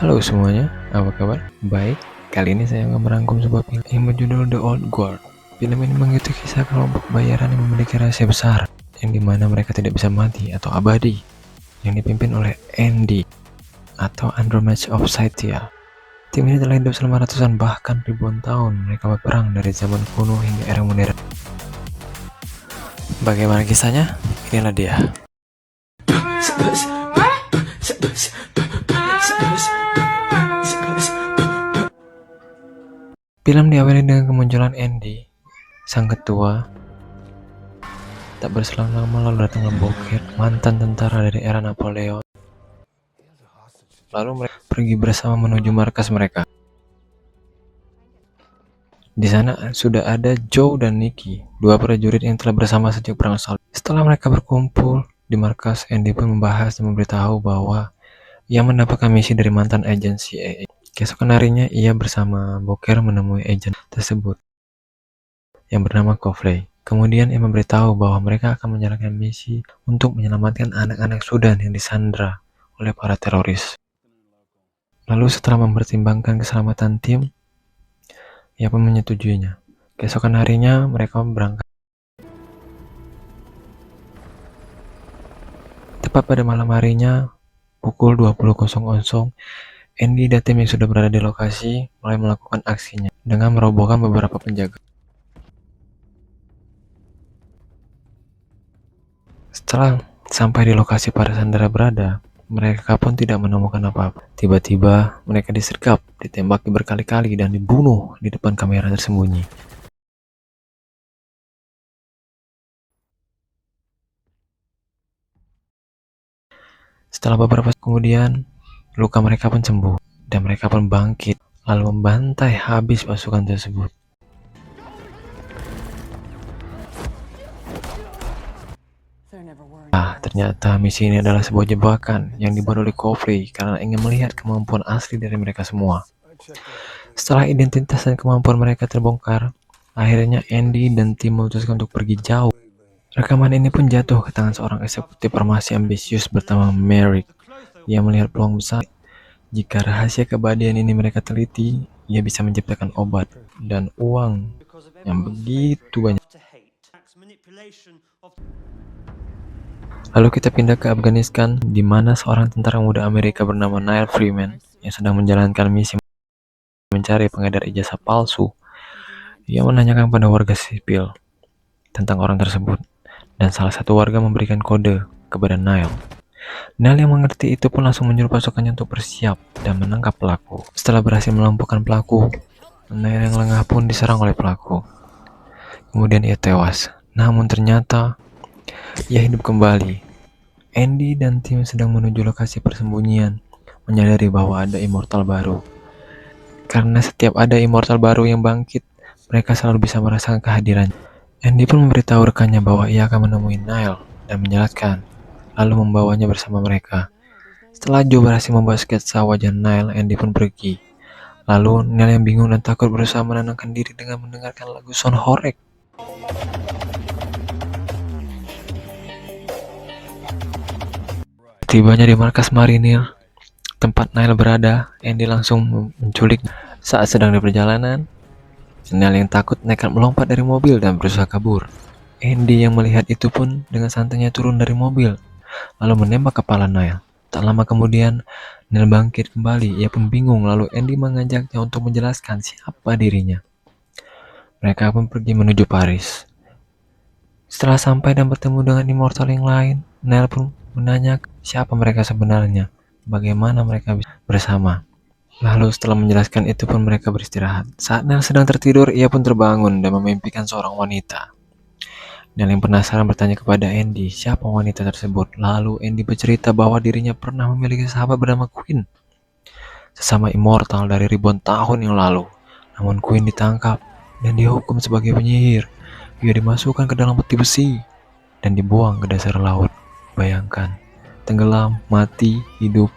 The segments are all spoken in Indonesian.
Halo semuanya, apa kabar? Baik, kali ini saya akan merangkum sebuah film yang berjudul The Old Guard. Film ini mengikuti kisah kelompok bayaran yang memiliki rahasia besar, yang dimana mereka tidak bisa mati atau abadi, yang dipimpin oleh Andy atau Andromache of Scythia. Tim ini telah hidup selama ratusan bahkan ribuan tahun. Mereka berperang dari zaman kuno hingga era modern. Bagaimana kisahnya? Inilah dia. Film diawali dengan kemunculan Andy, sang ketua. Tak berselang lama lalu datanglah Bokir, mantan tentara dari era Napoleon. Lalu mereka pergi bersama menuju markas mereka. Di sana sudah ada Joe dan Nicky, dua prajurit yang telah bersama sejak perang salib. Setelah mereka berkumpul di markas, Andy pun membahas dan memberitahu bahwa ia mendapatkan misi dari mantan agen CIA. Keesokan harinya, ia bersama Bokir menemui agen tersebut yang bernama Copley. Kemudian ia memberitahu bahwa mereka akan menjalankan misi untuk menyelamatkan anak-anak Sudan yang disandra oleh para teroris. Lalu setelah mempertimbangkan keselamatan tim, ia pun menyetujuinya. Keesokan harinya mereka berangkat. Tepat pada malam harinya, pukul 20.00, Andy dan tim yang sudah berada di lokasi mulai melakukan aksinya dengan merobohkan beberapa penjaga. Setelah sampai di lokasi para sandera berada, mereka pun tidak menemukan apa-apa. Tiba-tiba mereka disergap, ditembaki berkali-kali dan dibunuh di depan kamera tersembunyi. Setelah beberapa saat kemudian, luka mereka pun sembuh dan mereka pun bangkit lalu membantai habis pasukan tersebut. Ternyata misi ini adalah sebuah jebakan yang dibuat oleh Copley karena ingin melihat kemampuan asli dari mereka semua. Setelah identitas dan kemampuan mereka terbongkar, akhirnya Andy dan tim memutuskan untuk pergi jauh. Rekaman ini pun jatuh ke tangan seorang eksekutif farmasi ambisius bernama Merrick. Ia melihat peluang besar. Jika rahasia keabadian ini mereka teliti, ia bisa menciptakan obat dan uang yang begitu banyak. Lalu kita pindah ke Afghanistan, di mana seorang tentara muda Amerika bernama Neil Freeman yang sedang menjalankan misi mencari pengedar ijazah palsu. Ia menanyakan pada warga sipil tentang orang tersebut, dan salah satu warga memberikan kode kepada Neil. Neil yang mengerti itu pun langsung menyuruh pasukannya untuk bersiap dan menangkap pelaku. Setelah berhasil melumpuhkan pelaku, Neil yang lengah pun diserang oleh pelaku. Kemudian ia tewas. Namun ternyata ia hidup kembali. Andy dan tim sedang menuju lokasi persembunyian, menyadari bahwa ada immortal baru. Karena setiap ada immortal baru yang bangkit, mereka selalu bisa merasakan kehadirannya. Andy pun memberitahu rekannya bahwa ia akan menemui Neil dan menjelaskan, lalu membawanya bersama mereka. Setelah Joe berhasil membuat sketsa wajah Neil, Andy pun pergi. Lalu Neil yang bingung dan takut berusaha menenangkan diri dengan mendengarkan lagu Son Horek. Tibanya di markas marinir, tempat Neil berada, Andy langsung menculik. Saat sedang di perjalanan, Neil yang takut nekat melompat dari mobil dan berusaha kabur. Andy yang melihat itu pun dengan santainya turun dari mobil, lalu menembak kepala Neil. Tak lama kemudian, Neil bangkit kembali. Ia pun bingung, lalu Andy mengajaknya untuk menjelaskan siapa dirinya. Mereka pun pergi menuju Paris. Setelah sampai dan bertemu dengan immortal yang lain, Neil pun menanya siapa mereka sebenarnya, bagaimana mereka bisa bersama. Lalu setelah menjelaskan itu pun mereka beristirahat. Saat Neil sedang tertidur, ia pun terbangun dan memimpikan seorang wanita. Neil yang penasaran bertanya kepada Andy siapa wanita tersebut. Lalu Andy bercerita bahwa dirinya pernah memiliki sahabat bernama Queen, sesama immortal dari ribuan tahun yang lalu. Namun Queen ditangkap dan dihukum sebagai penyihir. Ia dimasukkan ke dalam peti besi dan dibuang ke dasar laut. Bayangkan, tenggelam, mati, hidup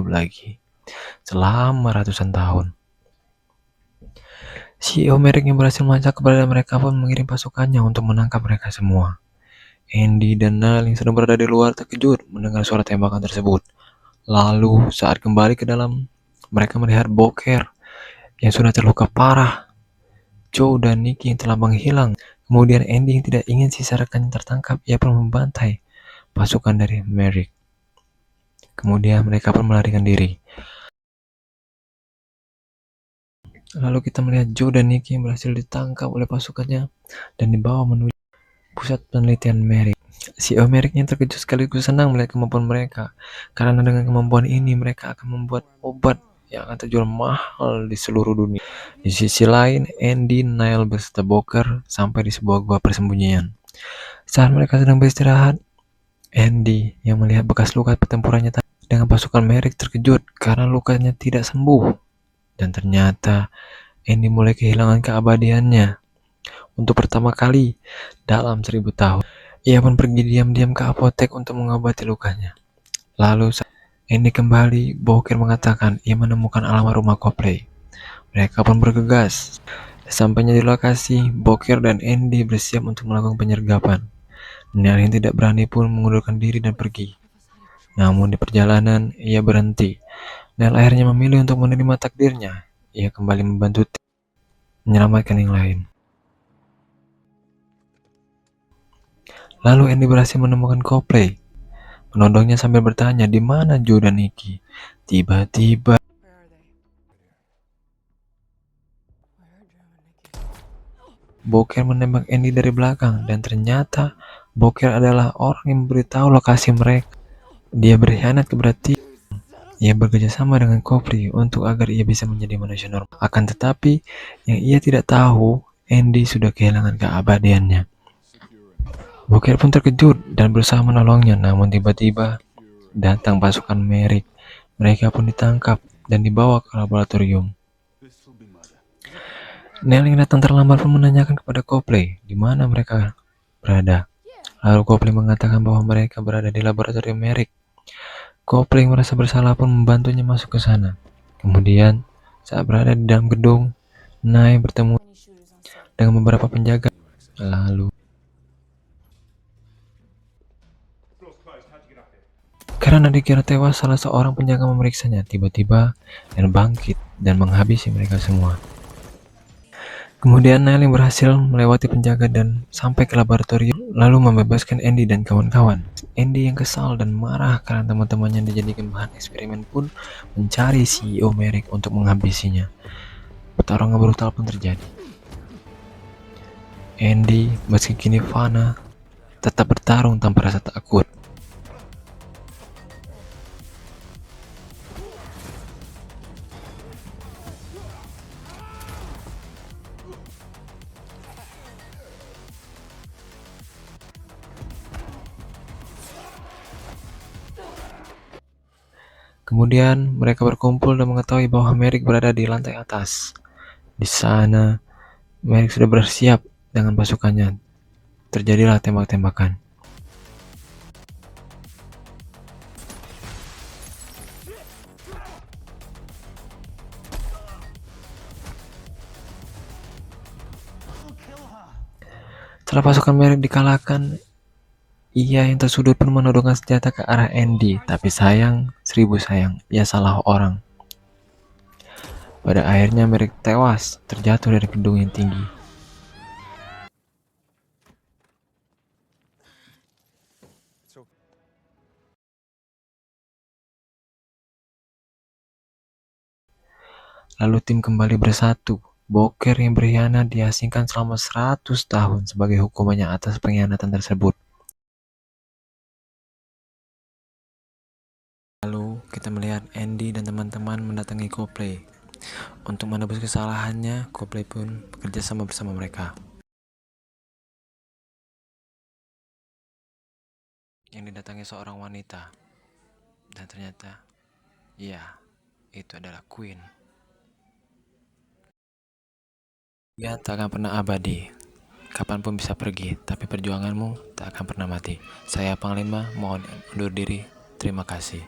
lagi selama ratusan tahun. CEO Merrick yang berhasil melacak keberadaan mereka pun mengirim pasukannya untuk menangkap mereka semua. Andy dan Neil yang sedang berada di luar terkejut mendengar suara tembakan tersebut. Lalu saat kembali ke dalam, mereka melihat Bokir yang sudah terluka parah, Joe dan Nicky yang telah menghilang. Kemudian Andy yang tidak ingin sisa rekannya tertangkap, ia pun membantai pasukan dari Merrick. Kemudian mereka pun melarikan diri. Lalu kita melihat Joe dan Nicky yang berhasil ditangkap oleh pasukannya dan dibawa menuju pusat penelitian Merrick. CEO Merrick yang terkejut sekaligus senang melihat kemampuan mereka, karena dengan kemampuan ini mereka akan membuat obat yang akan terjual mahal di seluruh dunia. Di sisi lain, Andy, Niall beserta Booker sampai di sebuah gua persembunyian. Saat mereka sedang beristirahat, Andy yang melihat bekas luka pertempurannya dengan pasukan Merrick terkejut karena lukanya tidak sembuh. Dan ternyata Andy mulai kehilangan keabadiannya untuk pertama kali dalam 1000 tahun. Ia pun pergi diam-diam ke apotek untuk mengobati lukanya. Lalu saat Andy kembali, Bokir mengatakan ia menemukan alamat rumah Copley. Mereka pun bergegas. Sampainya di lokasi, Bokir dan Andy bersiap untuk melakukan penyergapan. Neil yang tidak berani pun mengundurkan diri dan pergi. Namun di perjalanan, ia berhenti. Neil akhirnya memilih untuk menerima takdirnya. Ia kembali membantu tim menyelamatkan yang lain. Lalu Andy berhasil menemukan Copley. Menodongnya sambil bertanya, di mana Joe dan Nicky? Tiba-tiba, Bokir menembak Andy dari belakang dan ternyata Bokir adalah orang yang memberitahu lokasi mereka. Dia berkhianat kepada tim. Ia bekerja sama dengan Copley untuk agar ia bisa menjadi manusia normal. Akan tetapi, yang ia tidak tahu, Andy sudah kehilangan keabadiannya. Bokir pun terkejut dan berusaha menolongnya, namun tiba-tiba datang pasukan Merrick. Mereka pun ditangkap dan dibawa ke laboratorium. Neil yang datang terlambat pun menanyakan kepada Copley di mana mereka berada. Lalu Copley mengatakan bahwa mereka berada di laboratorium Merrick. Copley yang merasa bersalah pun membantunya masuk ke sana. Kemudian, saat berada di dalam gedung, Nye bertemu dengan beberapa penjaga. Lalu, karena dikira tewas, salah seorang penjaga memeriksanya tiba-tiba dan bangkit dan menghabisi mereka semua. Kemudian Niall yang berhasil melewati penjaga dan sampai ke laboratorium, lalu membebaskan Andy dan kawan-kawan. Andy yang kesal dan marah karena teman-temannya dijadikan bahan eksperimen pun mencari CEO Merrick untuk menghabisinya. Pertarungan brutal pun terjadi. Andy, meski kini fana, tetap bertarung tanpa rasa takut. Kemudian mereka berkumpul dan mengetahui bahwa Merrick berada di lantai atas. Di sana, Merrick sudah bersiap dengan pasukannya. Terjadilah tembak-tembakan. Setelah pasukan Merrick dikalahkan, ia yang tersudut pun menodongkan senjata ke arah Andy. Tapi sayang, 1000 sayang, ia salah orang. Pada akhirnya Merrick tewas, terjatuh dari gedung yang tinggi. Lalu tim kembali bersatu. Bokir yang berkhianat diasingkan selama 100 tahun sebagai hukumannya atas pengkhianatan tersebut. Lalu kita melihat Andy dan teman-teman mendatangi Copley. Untuk menebus kesalahannya, Copley pun bekerja sama bersama mereka. Yang didatangi seorang wanita. Dan ternyata, ya, itu adalah Queen. Dia tak akan pernah abadi, kapanpun bisa pergi, tapi perjuanganmu tak akan pernah mati. Saya Panglima, mohon undur diri. Terima kasih.